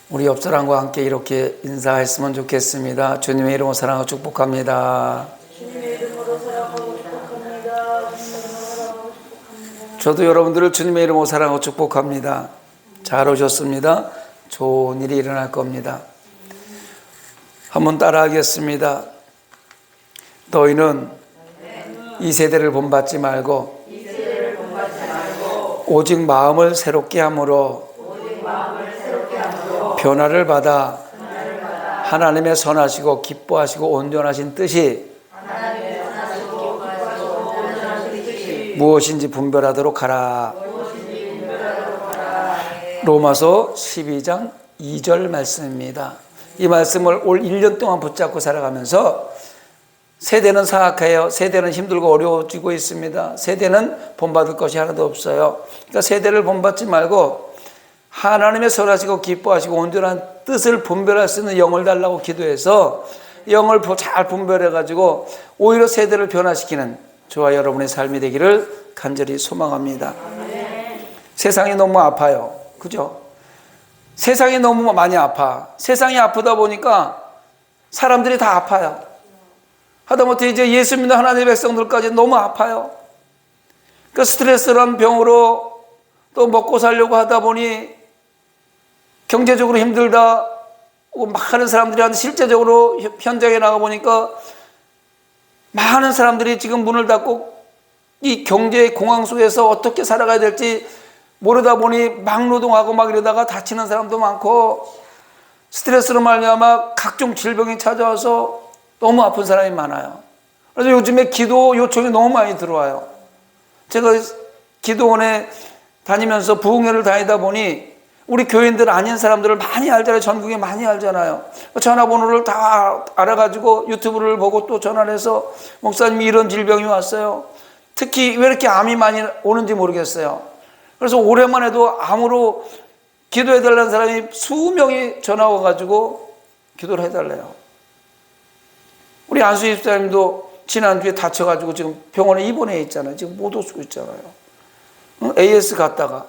우리 옆 사람과 함께 이렇게 인사했으면 좋겠습니다. 주님의 이름으로 사랑하고 축복합니다. 주님의 이름으로 사랑하고 축복합니다. 주님의 이름으로 사랑하고 축복합니다. 저도 여러분들을 주님의 이름으로 사랑하고 축복합니다. 잘 오셨습니다. 좋은 일이 일어날 겁니다. 한번 따라하겠습니다. 너희는 이 세대를 본받지 말고 오직 마음을 새롭게 함으로 변화를 받아 하나님의 선하시고 기뻐하시고 온전하신 뜻이 무엇인지 분별하도록 하라. 로마서 12장 2절 말씀입니다. 이 말씀을 올 1년 동안 붙잡고 살아가면서 세대는 사악해요. 세대는 힘들고 어려워지고 있습니다. 세대는 본받을 것이 하나도 없어요. 그러니까 세대를 본받지 말고 하나님의 선하시고 기뻐하시고 온전한 뜻을 분별할 수 있는 영을 달라고 기도해서 영을 잘 분별해가지고 오히려 세대를 변화시키는 저와 여러분의 삶이 되기를 간절히 소망합니다. 세상이 너무 아파요. 그죠? 세상이 너무 많이 아파. 세상이 아프다 보니까 사람들이 다 아파요. 하다못해 이제 예수 믿는 하나님의 백성들까지 너무 아파요. 그 스트레스란 병으로 또 먹고 살려고 하다 보니 경제적으로 힘들다 많은 사람들이 하는데 실제적으로 현장에 나가보니까 많은 사람들이 지금 문을 닫고 이 경제의 공황 속에서 어떻게 살아가야 될지 모르다 보니 막노동하고 막 이러다가 다치는 사람도 많고 스트레스로 말미암아 각종 질병이 찾아와서 너무 아픈 사람이 많아요. 그래서 요즘에 기도 요청이 너무 많이 들어와요. 제가 기도원에 다니면서 부흥회를 다니다 보니 우리 교인들 아닌 사람들을 많이 알잖아요. 전국에 많이 알잖아요. 전화번호를 다 알아가지고 유튜브를 보고 또 전화를 해서 목사님이 이런 질병이 왔어요. 특히 왜 이렇게 암이 많이 오는지 모르겠어요. 그래서 올해만 해도 암으로 기도해달라는 사람이 수명이 전화 와가지고 기도를 해달래요. 우리 안수희 집사님도 지난주에 다쳐가지고 지금 병원에 입원해 있잖아요. 지금 못 오시고 있잖아요. AS 갔다가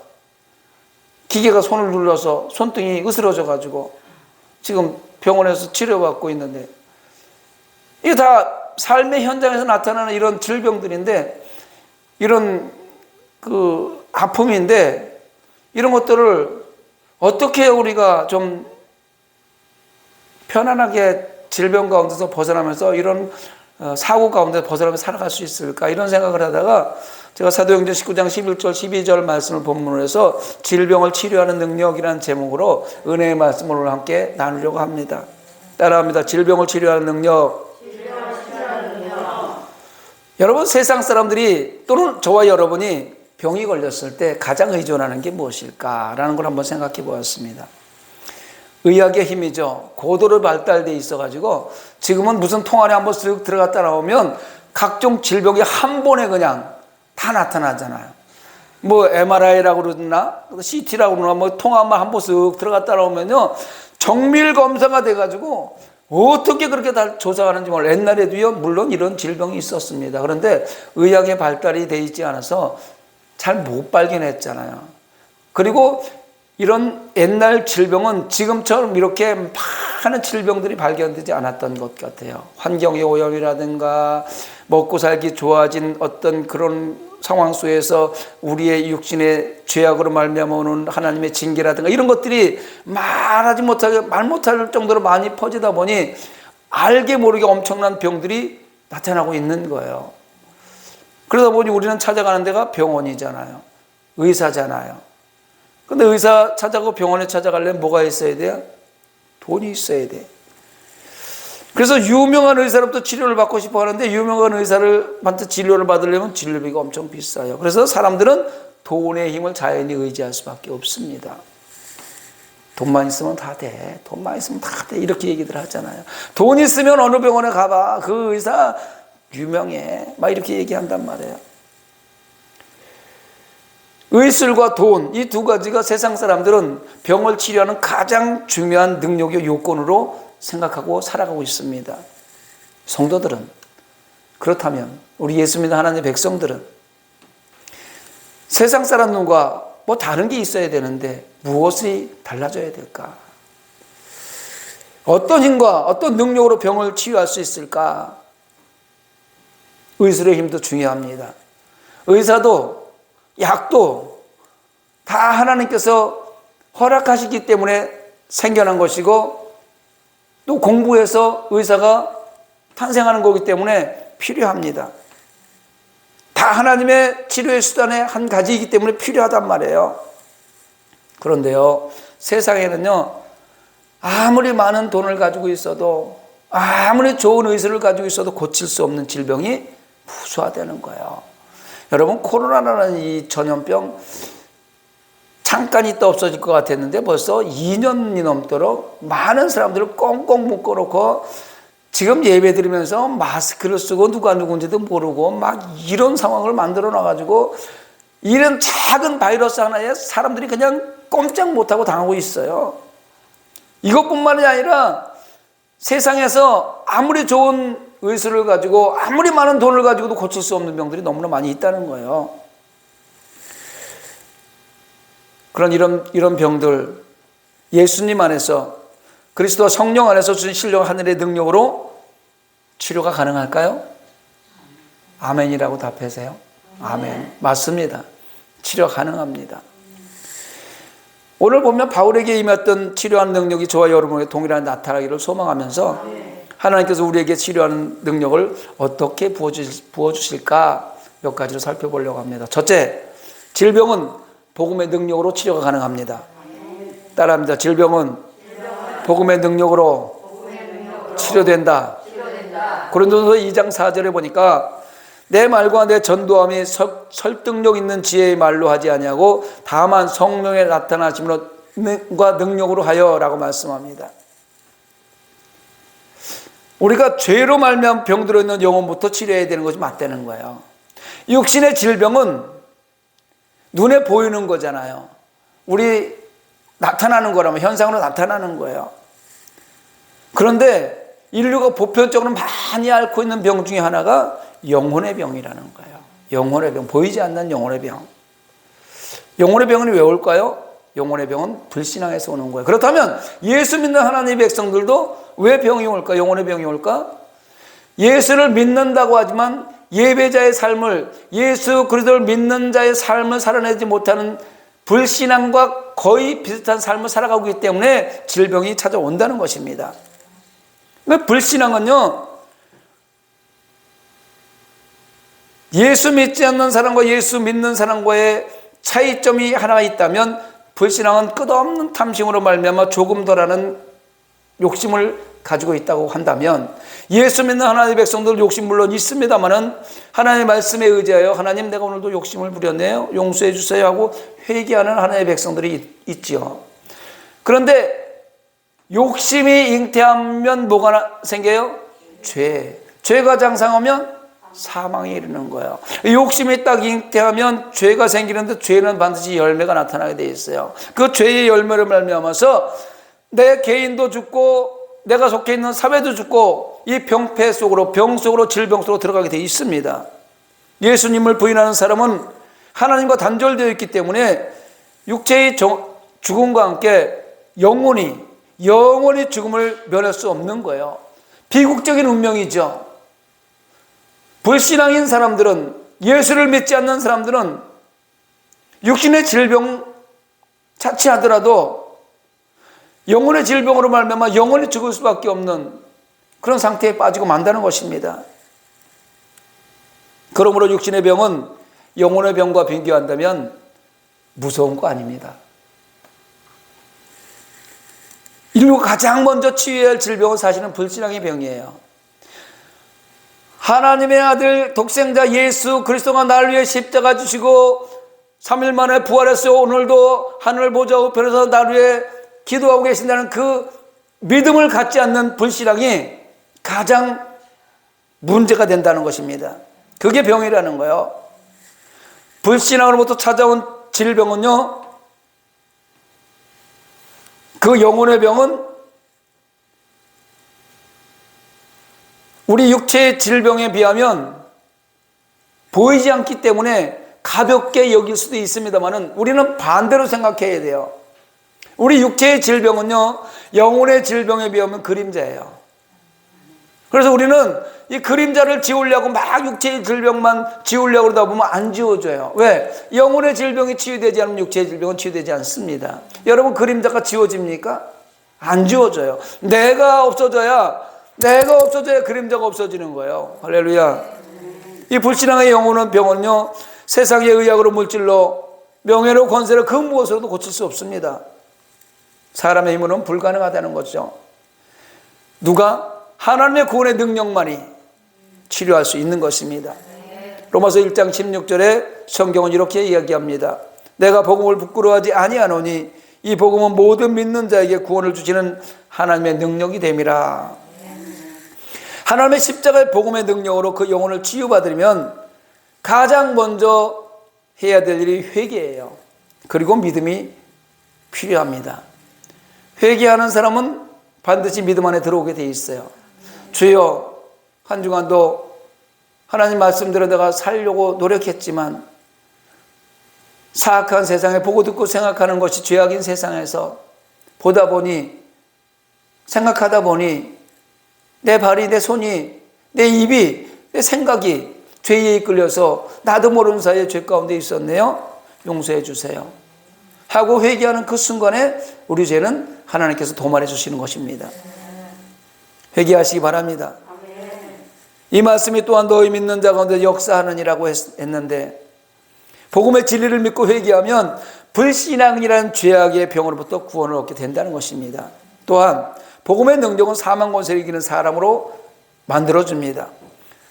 기계가 손을 눌러서 손등이 으스러져가지고 지금 병원에서 치료받고 있는데 이게 다 삶의 현장에서 나타나는 이런 질병들인데 이런 그 아픔인데 이런 것들을 어떻게 우리가 좀 편안하게 질병 가운데서 벗어나면서 이런 사고 가운데 벗어나면서 살아갈 수 있을까 이런 생각을 하다가 제가 사도행전 19장 11절 12절 말씀을 본문으로 해서 질병을 치료하는 능력이라는 제목으로 은혜의 말씀을 오늘 함께 나누려고 합니다. 따라합니다. 질병을 치료하는 능력. 여러분 세상 사람들이 또는 저와 여러분이 병이 걸렸을 때 가장 의존하는 게 무엇일까라는 걸 한번 생각해 보았습니다. 의학의 힘이죠. 고도로 발달돼 있어가지고 지금은 무슨 통 안에 한번 쓱 들어갔다 나오면 각종 질병이 한 번에 그냥 다 나타나잖아요. 뭐 MRI라고 그러나 CT라고 그러나 뭐 통화만 한 번 쓱 들어갔다 나오면요 정밀 검사가 돼가지고 어떻게 그렇게 다 조사하는지 몰라요. 옛날에도요 물론 이런 질병이 있었습니다. 그런데 의학의 발달이 돼 있지 않아서 잘 못 발견했잖아요. 그리고 이런 옛날 질병은 지금처럼 이렇게 많은 질병들이 발견되지 않았던 것 같아요. 환경의 오염이라든가 먹고 살기 좋아진 어떤 그런 상황 속에서 우리의 육신의 죄악으로 말미암아 오는 하나님의 징계라든가 이런 것들이 말하지 못하게 말 못할 정도로 많이 퍼지다 보니 알게 모르게 엄청난 병들이 나타나고 있는 거예요. 그러다 보니 우리는 찾아가는 데가 병원이잖아요. 의사잖아요. 근데 의사 찾아가고 병원에 찾아가려면 뭐가 있어야 돼요? 돈이 있어야 돼. 그래서 유명한 의사로부터 치료를 받고 싶어 하는데 유명한 의사한테 진료를 받으려면 진료비가 엄청 비싸요. 그래서 사람들은 돈의 힘을 자연히 의지할 수밖에 없습니다. 돈만 있으면 다 돼. 돈만 있으면 다 돼. 이렇게 얘기들 하잖아요. 돈 있으면 어느 병원에 가봐. 그 의사 유명해. 막 이렇게 얘기한단 말이에요. 의술과 돈, 이 두 가지가 세상 사람들은 병을 치료하는 가장 중요한 능력의 요건으로 생각하고 살아가고 있습니다. 성도들은 그렇다면 우리 예수 믿는 하나님의 백성들은 세상 사람들과 뭐 다른 게 있어야 되는데 무엇이 달라져야 될까? 어떤 힘과 어떤 능력으로 병을 치유할 수 있을까? 의술의 힘도 중요합니다. 의사도 약도 다 하나님께서 허락하시기 때문에 생겨난 것이고, 또 공부해서 의사가 탄생하는 거기 때문에 필요합니다. 다 하나님의 치료의 수단의 한 가지이기 때문에 필요하단 말이에요. 그런데요, 세상에는요, 아무리 많은 돈을 가지고 있어도, 아무리 좋은 의술을 가지고 있어도 고칠 수 없는 질병이 무수화되는 거예요. 여러분, 코로나라는 이 전염병 잠깐 있다 없어질 것 같았는데 벌써 2년이 넘도록 많은 사람들을 꽁꽁 묶어놓고 지금 예배 드리면서 마스크를 쓰고 누가 누군지도 모르고 막 이런 상황을 만들어 놔가지고 이런 작은 바이러스 하나에 사람들이 그냥 꼼짝 못하고 당하고 있어요. 이것뿐만이 아니라 세상에서 아무리 좋은 의술을 가지고 아무리 많은 돈을 가지고도 고칠 수 없는 병들이 너무나 많이 있다는 거예요. 그런 이런 병들, 예수님 안에서, 그리스도 성령 안에서 주신 신령 하늘의 능력으로 치료가 가능할까요? 아멘이라고 답하세요. 아멘. 맞습니다. 치료 가능합니다. 오늘 보면 바울에게 임했던 치료하는 능력이 저와 여러분에게 동일하게 나타나기를 소망하면서 하나님께서 우리에게 치료하는 능력을 어떻게 부어주실까 몇 가지를 살펴보려고 합니다. 첫째, 질병은 복음의 능력으로 치료가 가능합니다. 따라합니다. 질병은 복음의 능력으로 치료된다. 고린도서 2장 4절에 보니까 내 말과 내 전도함이 설득력 있는 지혜의 말로 하지 아니하고 다만 성령의 나타나심과 능력으로 하여라고 말씀합니다. 우리가 죄로 말미암아 병들어 있는 영혼부터 치료해야 되는 것이 맞다는 거예요. 육신의 질병은 눈에 보이는 거잖아요. 우리 나타나는 거라면 현상으로 나타나는 거예요. 그런데 인류가 보편적으로 많이 앓고 있는 병 중에 하나가 영혼의 병이라는 거예요. 영혼의 병, 보이지 않는 영혼의 병. 영혼의 병은 왜 올까요? 영혼의 병은 불신앙에서 오는 거예요. 그렇다면 예수 믿는 하나님의 백성들도 왜 병이 올까? 영혼의 병이 올까? 예수를 믿는다고 하지만 예배자의 삶을, 예수 그리스도를 믿는 자의 삶을 살아내지 못하는 불신앙과 거의 비슷한 삶을 살아가고 있기 때문에 질병이 찾아온다는 것입니다. 불신앙은요, 예수 믿지 않는 사람과 예수 믿는 사람과의 차이점이 하나 있다면 불신앙은 끝없는 탐심으로 말미암아 조금 덜하는 욕심을 가지고 있다고 한다면, 예수 믿는 하나님의 백성들 욕심 물론 있습니다만은 하나님의 말씀에 의지하여 하나님 내가 오늘도 욕심을 부렸네요, 용서해 주세요 하고 회개하는 하나님의 백성들이 있지요. 그런데 욕심이 잉태하면 뭐가 생겨요? 죄가 장성하면 사망에 이르는 거예요. 욕심이 딱 잉태하면 죄가 생기는데 죄는 반드시 열매가 나타나게 돼 있어요. 그 죄의 열매를 말미암아서 내 개인도 죽고 내가 속해 있는 사회도 죽고 이 병폐 속으로, 병 속으로, 질병 속으로 들어가게 돼 있습니다. 예수님을 부인하는 사람은 하나님과 단절되어 있기 때문에 육체의 죽음과 함께 영원히 죽음을 면할 수 없는 거예요. 비국적인 운명이죠. 불신앙인 사람들은, 예수를 믿지 않는 사람들은 육신의 질병 자체하더라도 영혼의 질병으로 말미암아 영원히 죽을 수밖에 없는 그런 상태에 빠지고 만다는 것입니다. 그러므로 육신의 병은 영혼의 병과 비교한다면 무서운 거 아닙니다. 인류가 가장 먼저 치유해야 할 질병은 사실은 불신앙의 병이에요. 하나님의 아들 독생자 예수 그리스도가 나를 위해 십자가 지시고 3일 만에 부활해서 오늘도 하늘 보좌 우편에서 나를 위해 기도하고 계신다는 그 믿음을 갖지 않는 불신앙이 가장 문제가 된다는 것입니다. 그게 병이라는 거예요. 불신앙으로부터 찾아온 질병은요, 그 영혼의 병은 우리 육체의 질병에 비하면 보이지 않기 때문에 가볍게 여길 수도 있습니다만 우리는 반대로 생각해야 돼요. 우리 육체의 질병은요, 영혼의 질병에 비하면 그림자예요. 그래서 우리는 이 그림자를 지우려고 막 육체의 질병만 지우려고 그러다 보면 안 지워져요. 왜? 영혼의 질병이 치유되지 않으면 육체의 질병은 치유되지 않습니다. 여러분, 그림자가 지워집니까? 안 지워져요. 내가 없어져야 그림자가 없어지는 거예요. 할렐루야. 이 불신앙의 영혼은 병은요, 세상의 의학으로 물질로 명예로 권세로 그 무엇으로도 고칠 수 없습니다. 사람의 힘으로는 불가능하다는 거죠. 누가? 하나님의 구원의 능력만이 치료할 수 있는 것입니다. 로마서 1장 16절에 성경은 이렇게 이야기합니다. 내가 복음을 부끄러워하지 아니하노니 이 복음은 모든 믿는 자에게 구원을 주시는 하나님의 능력이 됨이라. 하나님의 십자가의 복음의 능력으로 그 영혼을 치유받으면 가장 먼저 해야 될 일이 회개예요. 그리고 믿음이 필요합니다. 회개하는 사람은 반드시 믿음 안에 들어오게 돼 있어요. 주여, 한 주간도 하나님 말씀대로 내가 살려고 노력했지만 사악한 세상에 보고 듣고 생각하는 것이 죄악인 세상에서 보다 보니, 생각하다 보니 내 발이, 내 손이, 내 입이, 내 생각이 죄에 이끌려서 나도 모르는 사이에 죄 가운데 있었네요. 용서해 주세요 하고 회개하는 그 순간에 우리 죄는 하나님께서 도말해 주시는 것입니다. 회개하시기 바랍니다. 이 말씀이 또한 너희 믿는 자 가운데 역사하느니라고 했는데, 복음의 진리를 믿고 회개하면 불신앙이라는 죄악의 병으로부터 구원을 얻게 된다는 것입니다. 또한 복음의 능력은 사망 권세를 이기는 사람으로 만들어줍니다.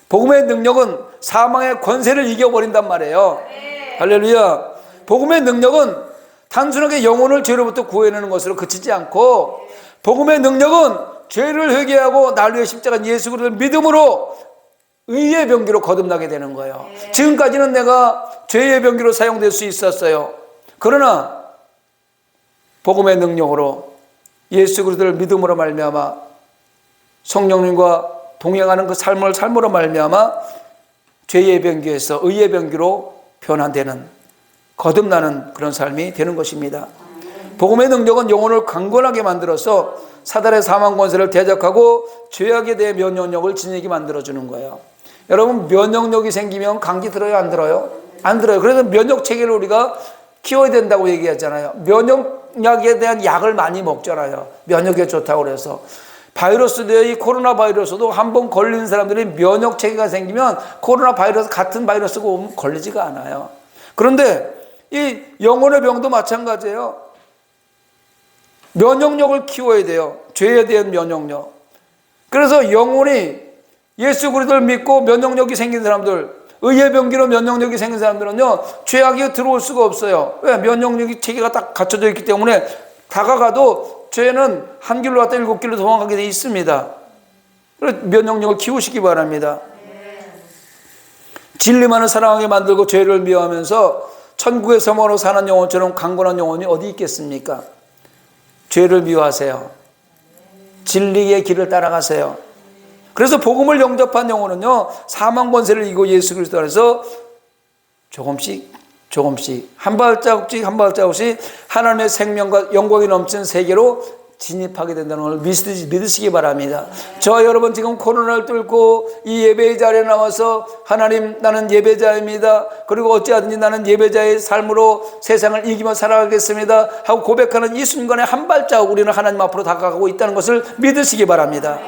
복음의 능력은 사망의 권세를 이겨버린단 말이에요. 할렐루야. 복음의 능력은 단순하게 영혼을 죄로부터 구해내는 것으로 그치지 않고, 복음의 능력은 죄를 회개하고 날 위해 십자가인 예수 그리스도를 믿음으로 의의 병기로 거듭나게 되는 거예요. 지금까지는 내가 죄의 병기로 사용될 수 있었어요. 그러나 복음의 능력으로 예수 그리스도를 믿음으로 말미암아 성령님과 동행하는 그 삶을 삶으로 말미암아 죄의 병기에서 의의 병기로 변환되는, 거듭나는 그런 삶이 되는 것입니다. 복음의 능력은 영혼을 강건하게 만들어서 사단의 사망 권세를 대적하고 죄악에 대해 면역력을 지니게 만들어주는 거예요. 여러분, 면역력이 생기면 감기 들어요, 안 들어요? 안 들어요. 그래서 면역 체계를 우리가 키워야 된다고 얘기하잖아요. 면역약에 대한 약을 많이 먹잖아요. 면역에 좋다고 그래서. 바이러스도, 이 코로나 바이러스도 한번 걸린 사람들이 면역 체계가 생기면 코로나 바이러스 같은 바이러스가 오면 걸리지가 않아요. 그런데 이 영혼의 병도 마찬가지예요. 면역력을 키워야 돼요. 죄에 대한 면역력. 그래서 영혼이 예수 그리스도를 믿고 면역력이 생긴 사람들, 의의 병기로 면역력이 생긴 사람들은요, 죄악이 들어올 수가 없어요. 왜? 면역력이 체계가 딱 갖춰져 있기 때문에 다가가도 죄는 한 길로 왔다 7길로 도망가게 돼 있습니다. 그래서 면역력을 키우시기 바랍니다. 진리만을 사랑하게 만들고 죄를 미워하면서 천국의 서머로 사는 영혼처럼 강건한 영혼이 어디 있겠습니까? 죄를 미워하세요. 진리의 길을 따라가세요. 그래서 복음을 영접한 영혼은요, 사망 권세를 이기고 예수 그리스도 안에서 조금씩 한 발자국씩 하나님의 생명과 영광이 넘치는 세계로 진입하게 된다는 걸 믿으시기 바랍니다. 저와 여러분, 지금 코로나를 뚫고 이 예배의 자리에 나와서 하나님, 나는 예배자입니다. 그리고 어찌하든지 나는 예배자의 삶으로 세상을 이기며 살아가겠습니다 하고 고백하는 이 순간에 한 발자국 우리는 하나님 앞으로 다가가고 있다는 것을 믿으시기 바랍니다.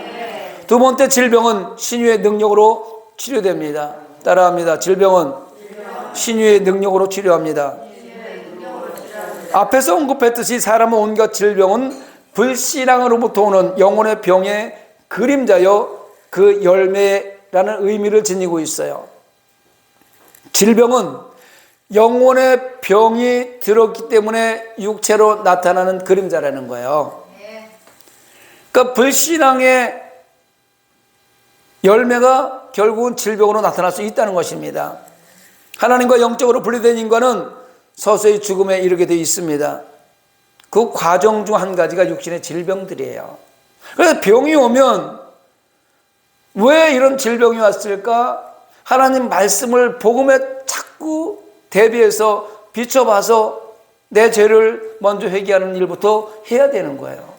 두 번째, 질병은 신유의 능력으로 치료됩니다. 따라합니다. 질병은 신유의 능력으로 치료합니다. 앞에서 언급했듯이 사람은 온갖 질병은 불신앙으로부터 오는 영혼의 병의 그림자요, 그 열매라는 의미를 지니고 있어요. 질병은 영혼의 병이 들었기 때문에 육체로 나타나는 그림자라는 거예요. 그러니까 불신앙의 열매가 결국은 질병으로 나타날 수 있다는 것입니다. 하나님과 영적으로 분리된 인간은 서서히 죽음에 이르게 되어 있습니다. 그 과정 중 한 가지가 육신의 질병들이에요. 그래서 병이 오면 왜 이런 질병이 왔을까? 하나님 말씀을 복음에 자꾸 대비해서 비춰봐서 내 죄를 먼저 회개하는 일부터 해야 되는 거예요.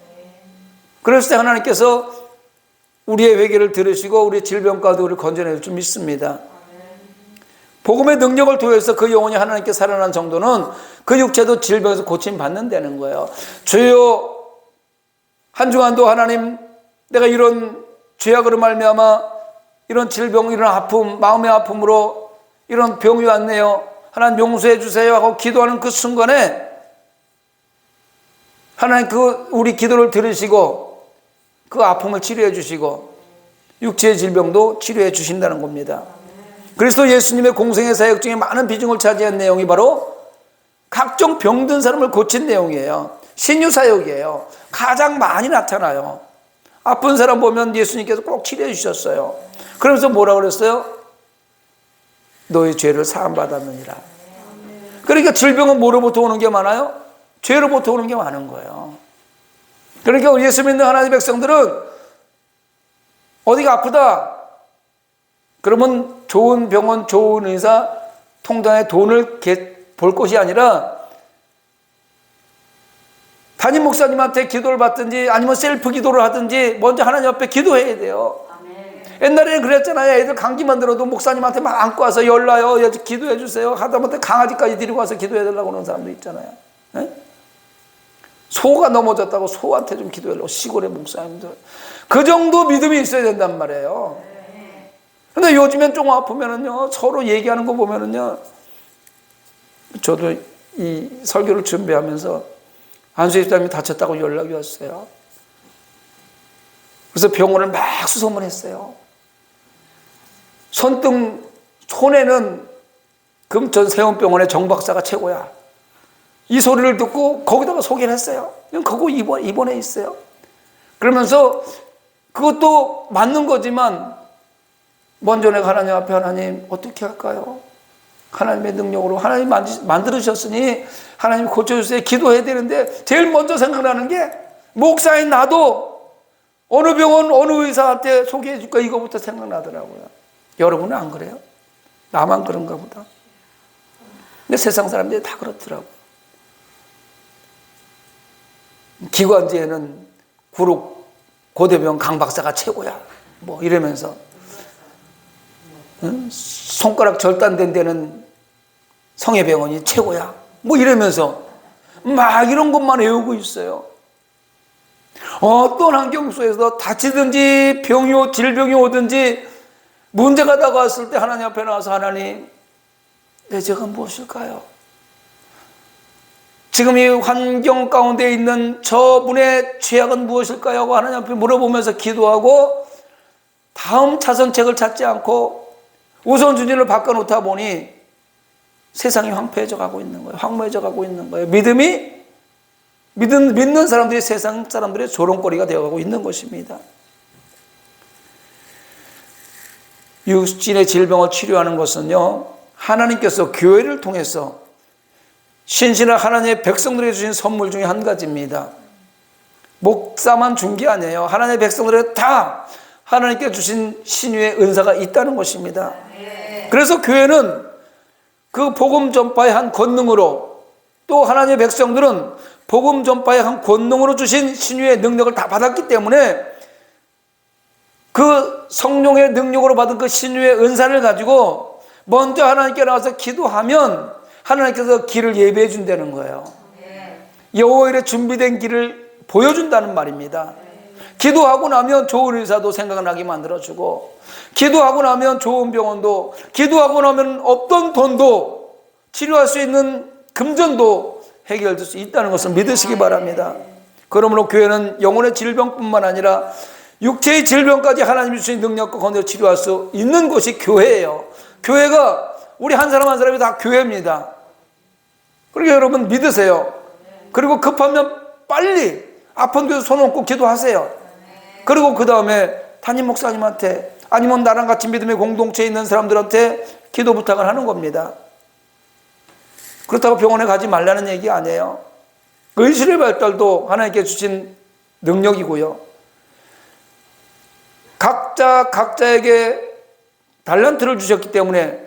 그랬을 때 하나님께서 우리의 회개를 들으시고 우리의 질병 가운데 우리를 건져낼 줄 믿습니다. 복음의 능력을 통해서 그 영혼이 하나님께 살아난 정도는 그 육체도 질병에서 고침받는다는 거예요. 주여, 한 주간도 하나님, 내가 이런 죄악으로 말미암아 이런 질병, 이런 아픔, 마음의 아픔으로 이런 병이 왔네요. 하나님 용서해 주세요 하고 기도하는 그 순간에 하나님 그 우리 기도를 들으시고 그 아픔을 치료해 주시고 육체의 질병도 치료해 주신다는 겁니다. 그리스도 예수님의 공생의 사역 중에 많은 비중을 차지한 내용이 바로 각종 병든 사람을 고친 내용이에요. 신유 사역이에요. 가장 많이 나타나요. 아픈 사람 보면 예수님께서 꼭 치료해 주셨어요. 그러면서 뭐라 그랬어요? 너의 죄를 사함받았느니라. 그러니까 질병은 뭐로부터 오는 게 많아요? 죄로부터 오는 게 많은 거예요. 그러니까 우리 예수 믿는 하나님의 백성들은 어디가 아프다 그러면 좋은 병원, 좋은 의사, 통장에 돈을 볼 것이 아니라 담임 목사님한테 기도를 받든지 아니면 셀프 기도를 하든지 먼저 하나님 앞에 기도해야 돼요. 옛날에는 그랬잖아요. 애들 감기만 들어도 목사님한테 막 안고 와서 열나요, 기도해 주세요 하다못해 강아지까지 데리고 와서 기도해 달라고 그러는 사람도 있잖아요. 네? 소가 넘어졌다고 소한테 좀 기도해달라고 시골의 목사님들. 그 정도 믿음이 있어야 된단 말이에요. 근데 요즘엔 좀 아프면은요, 서로 얘기하는 거 보면은요, 저도 이 설교를 준비하면서 안수희 집사님이 다쳤다고 연락이 왔어요. 그래서 병원을 막 수소문했어요. 손에는 금천 세원병원의 정 박사가 최고야. 이 소리를 듣고 거기다가 소개를 했어요. 그거 입원해 있어요. 그러면서 그것도 맞는 거지만 먼저 내가 하나님 앞에 하나님 어떻게 할까요? 하나님의 능력으로 하나님 만들으셨으니 하나님 고쳐주세요. 기도해야 되는데 제일 먼저 생각나는 게 목사인 나도 어느 병원 어느 의사한테 소개해 줄까 이거부터 생각나더라고요. 여러분은 안 그래요? 나만 그런가 보다. 근데 세상 사람들이 다 그렇더라고요. 기관지에는 구록 고대병 강 박사가 최고야 뭐 이러면서 손가락 절단된 데는 성해병원이 최고야 뭐 이러면서 막 이런 것만 외우고 있어요. 어떤 환경 속에서 다치든지 질병이 오든지 문제가 다가왔을 때 하나님 앞에 나와서 하나님 내 죄가 무엇일까요? 지금 이 환경 가운데 있는 저분의 죄악은 무엇일까요? 하고 하나님 앞에 물어보면서 기도하고 다음 차선책을 찾지 않고 우선순위를 바꿔놓다 보니 세상이 황폐해져 가고 있는 거예요. 황무해져 가고 있는 거예요. 믿는 사람들이 세상 사람들의 조롱거리가 되어가고 있는 것입니다. 육신의 질병을 치료하는 것은요, 하나님께서 교회를 통해서 신실한 하나님의 백성들에게 주신 선물 중에 한 가지입니다. 목사만 준 게 아니에요. 하나님의 백성들에게 다 하나님께 주신 신유의 은사가 있다는 것입니다. 그래서 교회는 그 복음 전파의 한 권능으로 또 하나님의 백성들은 복음 전파의 한 권능으로 주신 신유의 능력을 다 받았기 때문에 그 성령의 능력으로 받은 그 신유의 은사를 가지고 먼저 하나님께 나와서 기도하면 하나님께서 길을 예배해 준다는 거예요. 여호와의 준비된 길을 보여준다는 말입니다. 기도하고 나면 좋은 의사도 생각나게 만들어주고, 기도하고 나면 좋은 병원도, 기도하고 나면 없던 돈도, 치료할 수 있는 금전도 해결될 수 있다는 것을 믿으시기 바랍니다. 그러므로 교회는 영혼의 질병뿐만 아니라 육체의 질병까지 하나님이 주신 능력과 권위로 치료할 수 있는 곳이 교회예요. 교회가 우리 한 사람 한 사람이 다 교회입니다. 그러니까 여러분 믿으세요. 그리고 급하면 빨리 아픈 데서 손 얹고 기도하세요. 그리고 그 다음에 담임 목사님한테 아니면 나랑 같이 믿음의 공동체에 있는 사람들한테 기도 부탁을 하는 겁니다. 그렇다고 병원에 가지 말라는 얘기 아니에요. 의식의 발달도 하나님께 주신 능력이고요. 각자에게 달란트를 주셨기 때문에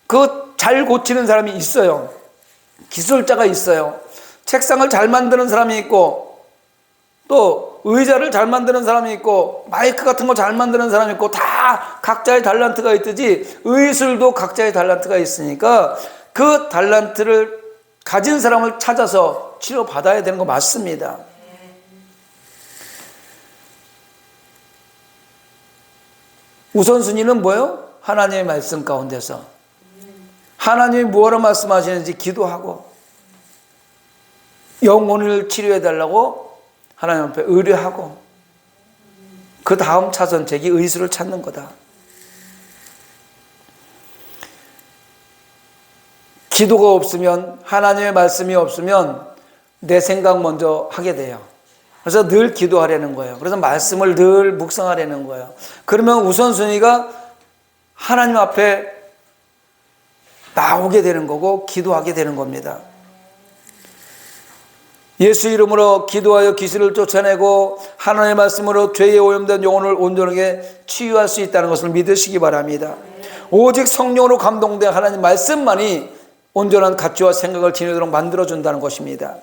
그 잘 고치는 사람이 있어요. 기술자가 있어요. 책상을 잘 만드는 사람이 있고 또 의자를 잘 만드는 사람이 있고 마이크 같은 거 잘 만드는 사람이 있고 다 각자의 달란트가 있듯이 의술도 각자의 달란트가 있으니까 그 달란트를 가진 사람을 찾아서 치료받아야 되는 거 맞습니다. 우선순위는 뭐예요? 하나님의 말씀 가운데서 하나님이 뭐하러 말씀하시는지 기도하고 영혼을 치료해 달라고 하나님 앞에 의뢰하고 그 다음 차선책이 의술을 찾는 거다. 기도가 없으면 하나님의 말씀이 없으면 내 생각 먼저 하게 돼요. 그래서 늘 기도하려는 거예요. 그래서 말씀을 늘 묵상하려는 거예요. 그러면 우선순위가 하나님 앞에 나오게 되는 거고 기도하게 되는 겁니다. 예수 이름으로 기도하여 귀신을 쫓아내고 하나님의 말씀으로 죄에 오염된 영혼을 온전하게 치유할 수 있다는 것을 믿으시기 바랍니다. 오직 성령으로 감동된 하나님 말씀만이 온전한 가치와 생각을 지니도록 만들어준다는 것입니다.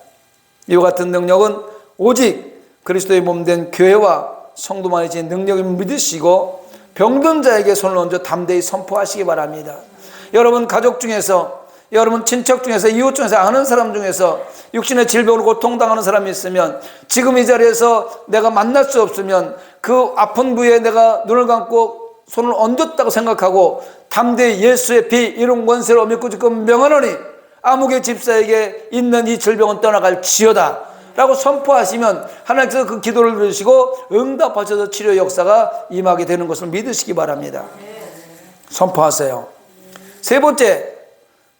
이와 같은 능력은 오직 그리스도의 몸된 교회와 성도만이 지닌 능력을 믿으시고 병든 자에게 손을 얹어 담대히 선포하시기 바랍니다. 여러분 가족 중에서, 여러분 친척 중에서, 이웃 중에서, 아는 사람 중에서 육신의 질병으로 고통당하는 사람이 있으면 지금 이 자리에서 내가 만날 수 없으면 그 아픈 부위에 내가 눈을 감고 손을 얹었다고 생각하고 담대히 예수의 피 이런 권세로 믿고 지금 명하노니 아무개 집사에게 있는 이 질병은 떠나갈 지어다 라고 선포하시면 하나님께서 그 기도를 들으시고 응답하셔서 치료 역사가 임하게 되는 것을 믿으시기 바랍니다. 선포하세요. 세 번째,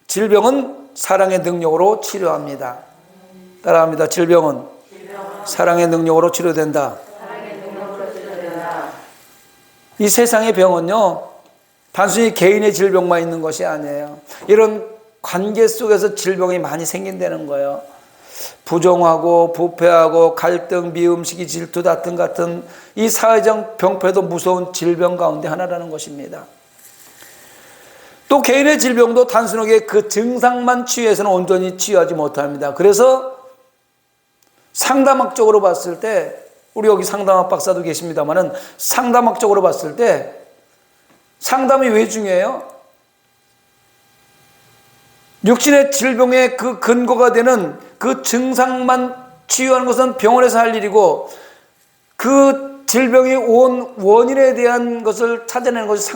질병은 사랑의 능력으로 치료합니다. 따라합니다. 질병은 사랑의 능력으로 치료된다. 이 세상의 병은요, 단순히 개인의 질병만 있는 것이 아니에요. 이런 관계 속에서 질병이 많이 생긴다는 거예요. 부정하고 부패하고 갈등, 미움, 시기, 질투, 다툼 같은 이 사회적 병폐도 무서운 질병 가운데 하나라는 것입니다. 또 개인의 질병도 단순하게 그 증상만 치유해서는 온전히 치유하지 못합니다. 그래서 상담학적으로 봤을 때, 우리 여기 상담학 박사도 계십니다만은 상담학적으로 봤을 때 상담이 왜 중요해요? 육신의 질병의 그 근거가 되는 그 증상만 치유하는 것은 병원에서 할 일이고 그 질병이 온 원인에 대한 것을 찾아내는 것이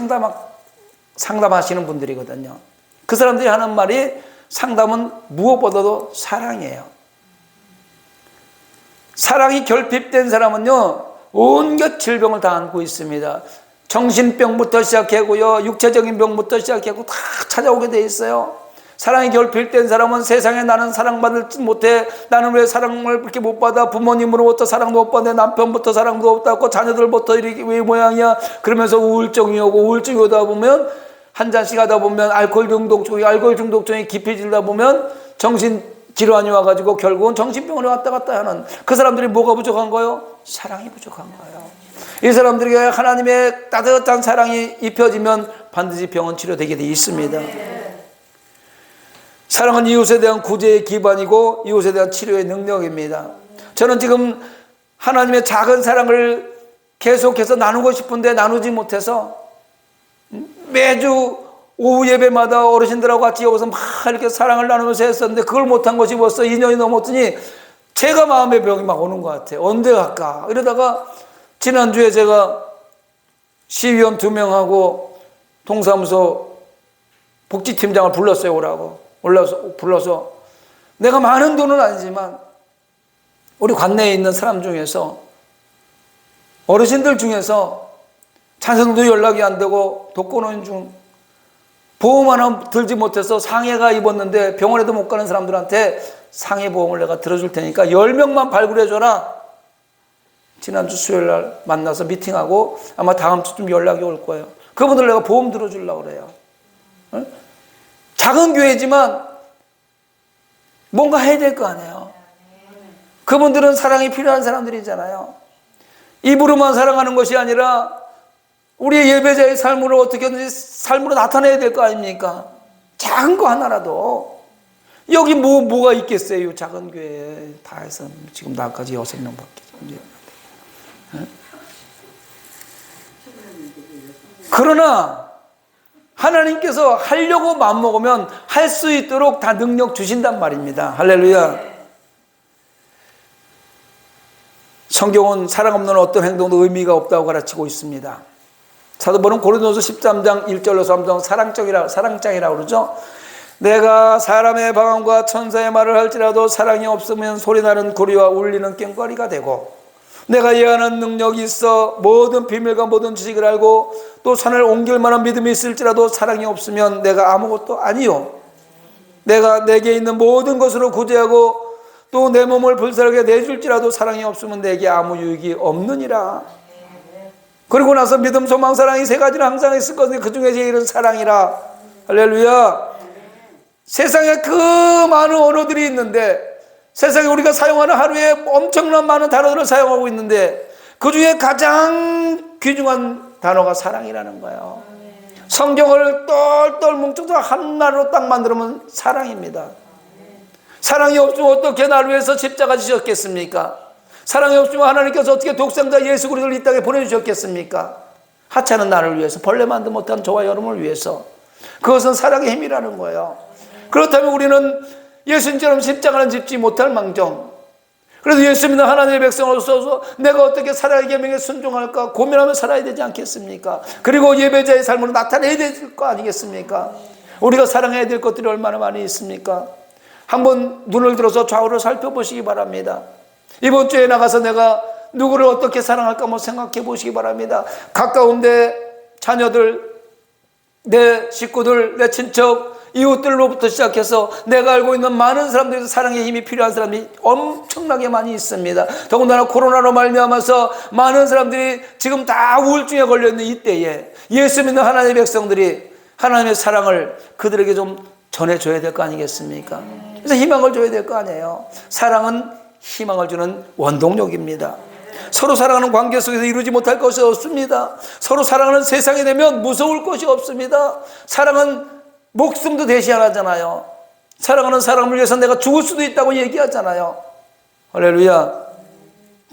상담하시는 분들이거든요. 그 사람들이 하는 말이 상담은 무엇보다도 사랑이에요. 사랑이 결핍된 사람은요, 온갖 질병을 다 안고 있습니다. 정신병부터 시작하고요, 육체적인 병부터 시작하고 다 찾아오게 돼 있어요. 사랑이 결핍된 사람은 세상에 나는 사랑받지 못해, 나는 왜 사랑을 그렇게 못 받아, 부모님으로부터 사랑도 못 받아, 남편부터 사랑도 못 받고 자녀들부터 이렇게 왜 모양이야, 그러면서 우울증이 오고, 우울증이 오다 보면 한 잔씩 하다 보면 알코올 중독증이 깊어지다 보면 정신질환이 와가지고 결국은 정신병원에 왔다 갔다 하는, 그 사람들이 뭐가 부족한 거예요? 사랑이 부족한 거예요. 이 사람들에게 하나님의 따뜻한 사랑이 입혀지면 반드시 병은 치료되게 돼 있습니다. 사랑은 이웃에 대한 구제의 기반이고 이웃에 대한 치료의 능력입니다. 저는 지금 하나님의 작은 사랑을 계속해서 나누고 싶은데 나누지 못해서 매주 오후 예배마다 어르신들하고 같이 여기서 막 이렇게 사랑을 나누면서 했었는데 그걸 못한 것이 벌써 2년이 넘었더니 제가 마음의 병이 막 오는 것 같아요. 언제 갈까? 이러다가 지난주에 제가 시의원 2명하고 동사무소 복지팀장을 불렀어요. 오라고. 불러서 내가 많은 돈은 아니지만 우리 관내에 있는 사람 중에서 어르신들 중에서 자녀들도 연락이 안 되고 독거노인 중 보험 하나 들지 못해서 상해가 입었는데 병원에도 못 가는 사람들한테 상해보험을 내가 들어줄 테니까 10명만 발굴해줘라. 지난주 수요일 날 만나서 미팅하고 아마 다음 주쯤 연락이 올 거예요. 그분들 내가 보험 들어주려고 그래요. 응? 작은 교회지만 뭔가 해야 될 거 아니에요. 그분들은 사랑이 필요한 사람들이잖아요. 입으로만 사랑하는 것이 아니라 우리의 예배자의 삶으로 어떻게든지 삶으로 나타내야 될 거 아닙니까? 작은 거 하나라도. 여기 뭐가 있겠어요? 작은 교회에 다 해서 지금 나까지 6명 밖에. 그러나 하나님께서 하려고 마음먹으면 할 수 있도록 다 능력 주신단 말입니다. 할렐루야. 성경은 사랑 없는 어떤 행동도 의미가 없다고 가르치고 있습니다. 사도 바울은 고린도서 13장 1절로 3절 사랑장이라고 그러죠. 내가 사람의 방언과 천사의 말을 할지라도 사랑이 없으면 소리나는 구리와 울리는 꽹과리가 되고, 내가 예언하는 능력이 있어 모든 비밀과 모든 지식을 알고 또 산을 옮길 만한 믿음이 있을지라도 사랑이 없으면 내가 아무것도 아니요. 내가 내게 있는 모든 것으로 구제하고 또 내 몸을 불살게 내줄지라도 사랑이 없으면 내게 아무 유익이 없느니라. 그리고 나서 믿음, 소망, 사랑이 세 가지는 항상 있을 것인데 그 중에 제일은 사랑이라. 할렐루야. 세상에 그 많은 언어들이 있는데, 세상에 우리가 사용하는 하루에 엄청난 많은 단어들을 사용하고 있는데 그 중에 가장 귀중한 단어가 사랑이라는 거예요. 성경을 똘똘 뭉쳐서 하나로 딱 만들면 사랑입니다. 사랑이 없으면 어떻게 나를 위해서 십자가 지셨겠습니까? 사랑이 없으면 하나님께서 어떻게 독생자 예수 그리스도를 이 땅에 보내주셨겠습니까? 하찮은 나를 위해서, 벌레 만도 못한 저와 여러분을 위해서. 그것은 사랑의 힘이라는 거예요. 그렇다면 우리는 예수님처럼 십자가는 짚지 못할 망정, 그래도 예수 믿는 하나님의 백성으로서 내가 어떻게 사랑의 계명에 순종할까 고민하며 살아야 되지 않겠습니까? 그리고 예배자의 삶으로 나타내야 될 거 아니겠습니까? 우리가 사랑해야 될 것들이 얼마나 많이 있습니까? 한번 눈을 들어서 좌우를 살펴보시기 바랍니다. 이번 주에 나가서 내가 누구를 어떻게 사랑할까 한번 생각해 보시기 바랍니다. 가까운 내 자녀들, 내 식구들, 내 친척, 이웃들로부터 시작해서 내가 알고 있는 많은 사람들에서 사랑의 힘이 필요한 사람이 엄청나게 많이 있습니다. 더군다나 코로나로 말미암아서 많은 사람들이 지금 다 우울증에 걸려있는 이때에 예수 믿는 하나님의 백성들이 하나님의 사랑을 그들에게 좀 전해줘야 될 거 아니겠습니까? 그래서 희망을 줘야 될 거 아니에요. 사랑은 희망을 주는 원동력입니다. 서로 사랑하는 관계 속에서 이루지 못할 것이 없습니다. 서로 사랑하는 세상이 되면 무서울 것이 없습니다. 사랑은 목숨도 대신하잖아요. 사랑하는 사람을 위해서 내가 죽을 수도 있다고 얘기하잖아요. 할렐루야.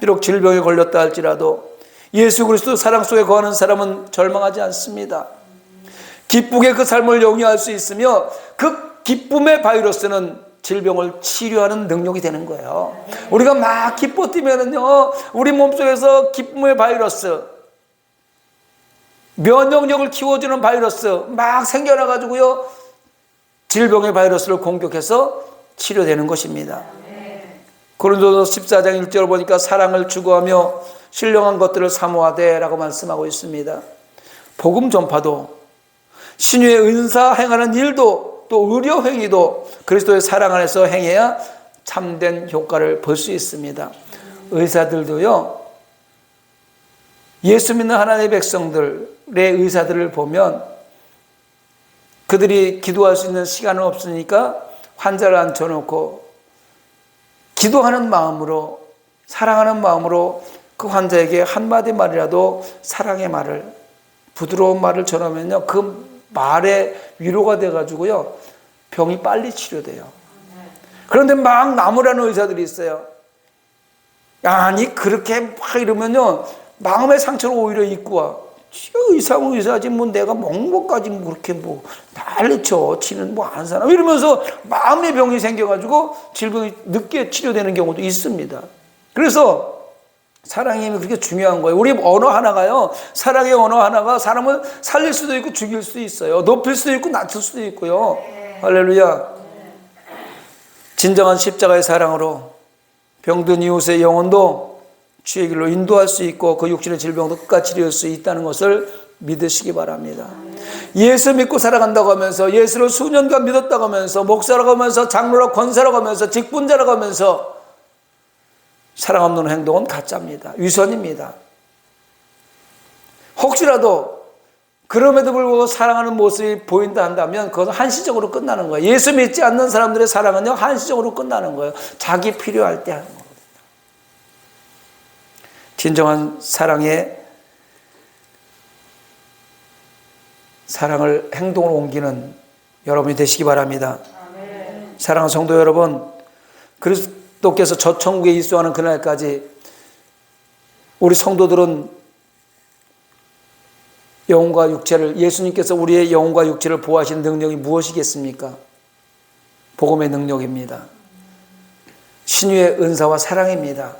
비록 질병에 걸렸다 할지라도 예수 그리스도 사랑 속에 거하는 사람은 절망하지 않습니다. 기쁘게 그 삶을 영위할 수 있으며 그 기쁨의 바이러스는 질병을 치료하는 능력이 되는 거예요. 우리가 막 기뻐 뛰면은요, 우리 몸속에서 기쁨의 바이러스, 면역력을 키워주는 바이러스 막 생겨나가지고요, 질병의 바이러스를 공격해서 치료되는 것입니다. 고린도서 14장 1절 보니까 사랑을 추구하며 신령한 것들을 사모하되 라고 말씀하고 있습니다. 복음 전파도, 신유의 은사 행하는 일도, 또 의료 행위도 그리스도의 사랑 안에서 행해야 참된 효과를 볼 수 있습니다. 의사들도요, 예수 믿는 하나님의 백성들의 의사들을 보면 그들이 기도할 수 있는 시간은 없으니까 환자를 앉혀놓고 기도하는 마음으로, 사랑하는 마음으로 그 환자에게 한마디 말이라도 사랑의 말을, 부드러운 말을 전하면요, 그 말에 위로가 돼가지고요, 병이 빨리 치료돼요. 그런데 막 나무라는 의사들이 있어요. 아니 그렇게 막 이러면요, 마음의 상처를 오히려 입고 와. 의사는 의사지 뭐 내가 먹는 것까지 뭐 그렇게 뭐 난리쳐 치는 뭐 안 사나 이러면서 마음의 병이 생겨가지고 질병이 늦게 치료되는 경우도 있습니다. 그래서 사랑의 힘이 그렇게 중요한 거예요. 우리 언어 하나가요, 사랑의 언어 하나가 사람을 살릴 수도 있고 죽일 수도 있어요. 높일 수도 있고 낮출 수도 있고요. 할렐루야. 진정한 십자가의 사랑으로 병든 이웃의 영혼도 주의 길로 인도할 수 있고 그 육신의 질병도 끝까지 치료할 수 있다는 것을 믿으시기 바랍니다. 예수 믿고 살아간다고 하면서, 예수를 수년간 믿었다고 하면서, 목사라고 하면서, 장로라고, 권사라고 하면서, 직분자라고 하면서 사랑 없는 행동은 가짜입니다. 위선입니다. 혹시라도 그럼에도 불구하고 사랑하는 모습이 보인다 한다면 그것은 한시적으로 끝나는 거예요. 예수 믿지 않는 사람들의 사랑은요, 한시적으로 끝나는 거예요. 자기 필요할 때 하는 거거든요. 진정한 사랑을 행동으로 옮기는 여러분이 되시기 바랍니다. 아멘. 사랑하는 성도 여러분, 그리스도께서 저 천국에 입성하는 그날까지 우리 성도들은 영혼과 육체를, 예수님께서 우리의 영혼과 육체를 보호하시는 능력이 무엇이겠습니까? 복음의 능력입니다. 신유의 은사와 사랑입니다.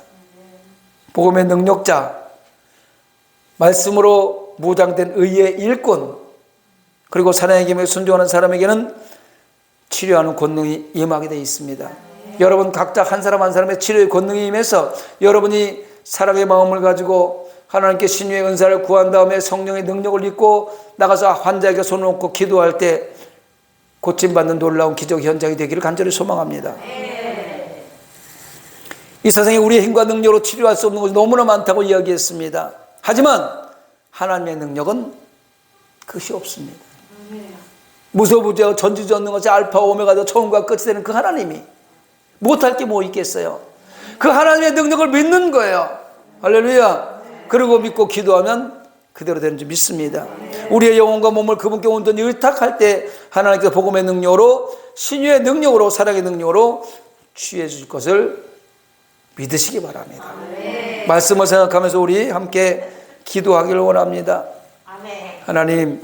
복음의 능력자, 말씀으로 무장된 의의 일꾼, 그리고 사랑의 계명에 순종하는 사람에게는 치료하는 권능이 임하게 되어 있습니다. 여러분 각자 한 사람 한 사람의 치료의 권능이 임해서 여러분이 사랑의 마음을 가지고 하나님께 신유의 은사를 구한 다음에 성령의 능력을 입고 나가서 환자에게 손을 얹고 기도할 때 고침받는 놀라운 기적 현장이 되기를 간절히 소망합니다. 이 세상에 우리의 힘과 능력으로 치료할 수 없는 것이 너무나 많다고 이야기했습니다. 하지만 하나님의 능력은 그것이 없습니다. 무소부지하고 전지전능하시 알파 오메가도 처음과 끝이 되는 그 하나님이 못할 게 뭐 있겠어요? 그 하나님의 능력을 믿는 거예요. 할렐루야. 그리고 믿고 기도하면 그대로 되는 줄 믿습니다. 우리의 영혼과 몸을 그분께 온전히 의탁할 때 하나님께서 복음의 능력으로, 신유의 능력으로, 사랑의 능력으로 취해 주실 것을 믿으시기 바랍니다. 말씀을 생각하면서 우리 함께 기도하기를 원합니다. 하나님,